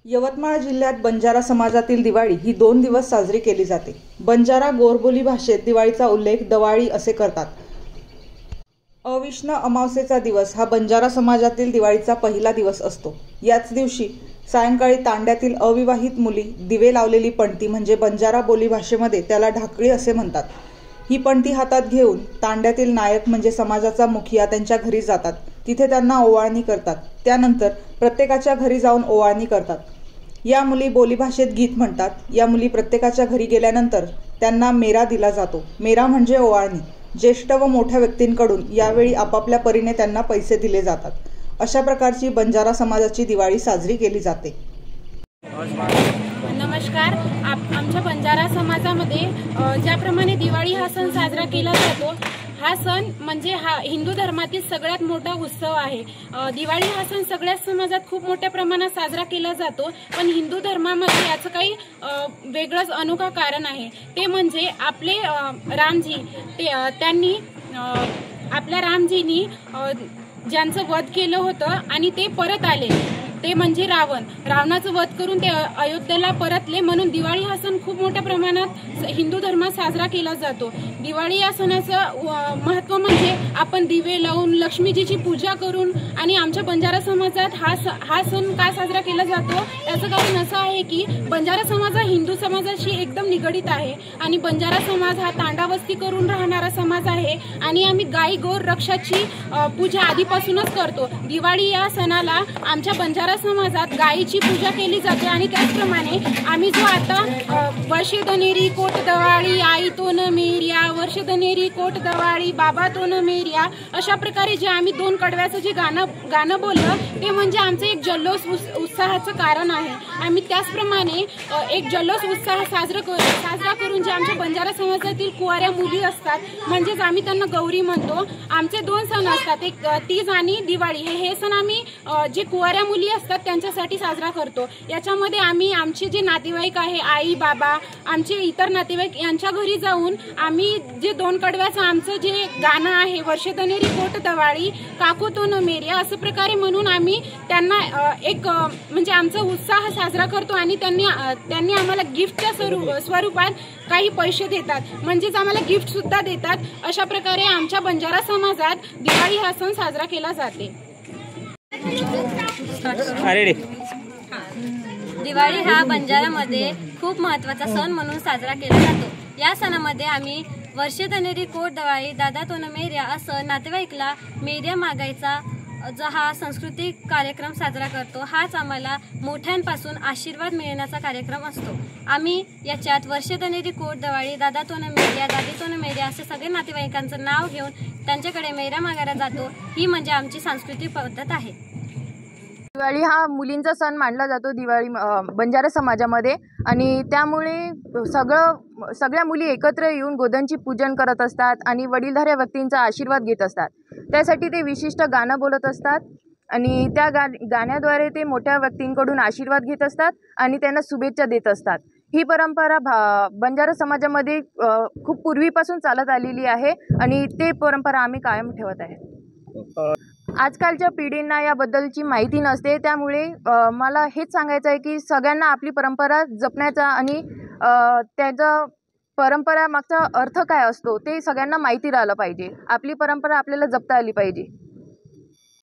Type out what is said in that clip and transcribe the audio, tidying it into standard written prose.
यवतमाळ जिल्ह्यात बंजारा समाजातील दिवाळी ही 2 दिवस साजरी केली जाते। बंजारा गोरबोली भाषेत दिवाळीचा उल्लेख दवाळी असे करतात। अविष्ण अमावस्येचा दिवस हा बंजारा समाजातील दिवाळीचा पहिला दिवस असतो। याच दिवशी सायंकाळी तांड्यातील अविवाहित मुली दिवे लावलेली पणती म्हणजे बंजारा बोली भाषेमध्ये त्याला ढाकळी असे म्हणतात। ही पणती हातात घेऊन तांड्यातील नायक म्हणजे समाजाचा मुखिया त्यांच्या घरी जातात। तिथे त्यांना ओवाळणी करतात। त्यानंतर प्रत्येकाच्या घरी जाऊन ओवाळणी करतात। या मुली बोलीभाषेत गीत म्हणतात। या मुली प्रत्येकाच्या घरी गेल्यानंतर त्यांना मेरा दिला जातो। मेरा म्हणजे ओवाळणी। ज्येष्ठ व मोठ्या व्यक्तींकडून यावेळी आपापल्या परीने त्यांना पैसे दिले जातात। अशा प्रकारची बंजारा समाजाची दिवाळी साजरी केली जाते। नमस्कार। आमच्या बंजारा समाजामध्ये ज्याप्रमाणे दिवाळी हा सण साजरा केला जातो, हा सण म्हणजे हा हिंदू धर्मातील सगळ्यात मोठा उत्सव आहे। दिवाळी हा सण सगळ्याच समाजात खूप मोठ्या प्रमाणात साजरा केला जातो, पण हिंदू धर्मामध्ये याचं काही वेगळंच अनोखं कारण आहे। ते म्हणजे आपले रामजी त्यांनी आपल्या रामजींनी ज्यांचं वध केलं होतं आणि ते परत आले, ते म्हणजे रावणाचं वध करून ते अयोध्येला परतले, म्हणून दिवाळी हा सण खूप मोठ्या प्रमाणात हिंदू धर्मात साजरा केला जातो। दिवाळी या सणाचं महत्त्व म्हणजे आपण दिवे लावून लक्ष्मीजीची पूजा करून आणि आमच्या बंजारा समाजात हा सण का साजरा केला जातो याचं कारण असं आहे की बंजारा समाज हा हिंदू समाजाशी एकदम निगडीत आहे आणि बंजारा समाज हा तांडावस्ती करून राहणारा समाज आहे आणि आम्ही गाई गोर रक्षाची पूजा आधीपासूनच करतो। दिवाळी या सणाला आमच्या बंजारा समाजात गायीची पूजा केली जाते आणि त्याचप्रमाणे आम्ही जो आता वर्षदनेरी कोट दवाळी आई तो न मेरिया, वर्षदनेरी कोट दवाळी बाबा तो न मेरिया, अशा प्रकारे जे आम्ही 2 कडव्याचं जे गाणं बोललं ते म्हणजे आमचं एक जल्लोष उत्साहाचं कारण आहे। आम्ही त्याचप्रमाणे एक जल्लोष उत्साह साजरा करून जे आमच्या बंजारा समाजातील कुवाऱ्या मुली असतात, म्हणजेच आम्ही त्यांना गौरी म्हणतो, आमचे 2 सण असतात, एक तीज आणि दिवाळी। हे सण आम्ही जे कुवाऱ्या मुली असतात त्यांच्यासाठी साजरा करतो। याच्यामध्ये आम्ही आमचे जे नातेवाईक आहे, आई बाबा, आमचे इतर नातेवाईक यांच्या घरी जाऊन आम्ही जे 2 कडव्याचं आमचं जे गाणं आहे वर्षदनेरी कोट दवाळी काकू तो न मेरिया असं प्रकारे म्हणून आम्ही त्यांना एक म्हणजे आमचा उत्साह साजरा करतो आणि त्यांनी आम्हाला गिफ्टच्या स्वरूपात काही पैसे देतात, म्हणजेच आम्हाला गिफ्ट सुद्धा देतात। अशा प्रकारे आमच्या बंजारा समाजात दिवाळी हा सण साजरा केला जाते। दिवाळी हा बंजारामध्ये खूप महत्त्वाचा सण म्हणून साजरा केला जातो। या सणामध्ये आम्ही वर्षदनेरी कोट दवाळी दादा तो न मेरिया असं नातेवाईकला मेरिया मागायचा जो हा सांस्कृतिक कार्यक्रम साजरा करतो। हाच आम्हाला मोठ्यांपासून आशीर्वाद मिळण्याचा कार्यक्रम असतो। आम्ही याच्यात वर्षदनेरी कोट दवाळी दादा तो न मेरिया दादी तो न मेरिया असे सगळे नातेवाईकांचं नाव घेऊन त्यांच्याकडे मेरिया मागायला जातो। ही म्हणजे आमची सांस्कृतिक पद्धत आहे। दिवाळी हा मुलींचा सण मानला जातो बंजारा समाजामध्ये आणि त्यामुळे सगळ्या मुली एकत्र येऊन गोदांची पूजन करत असतात आणि वडीलधाऱ्या व्यक्तींचा आशीर्वाद घेत असतात। त्यासाठी ते विशिष्ट गाणं बोलत असतात आणि त्या गाण्याद्वारे ते मोठ्या व्यक्तींकडून आशीर्वाद घेत असतात आणि त्यांना शुभेच्छा देत असतात। ही परंपरा बंजारा समाजामध्ये खूप पूर्वीपासून चालत आलेली आहे आणि ते परंपरा आम्ही कायम ठेवत आहे। आजकालच्या पिढींना याबद्दलची माहिती नसते, त्यामुळे मला हेच सांगायचं आहे की सगळ्यांना आपली परंपरा जपण्याचा आणि त्याचा परंपरा मागचा अर्थ काय असतो ते सगळ्यांना माहिती राहिलं पाहिजे। आपली परंपरा आपल्याला जपता आली पाहिजे।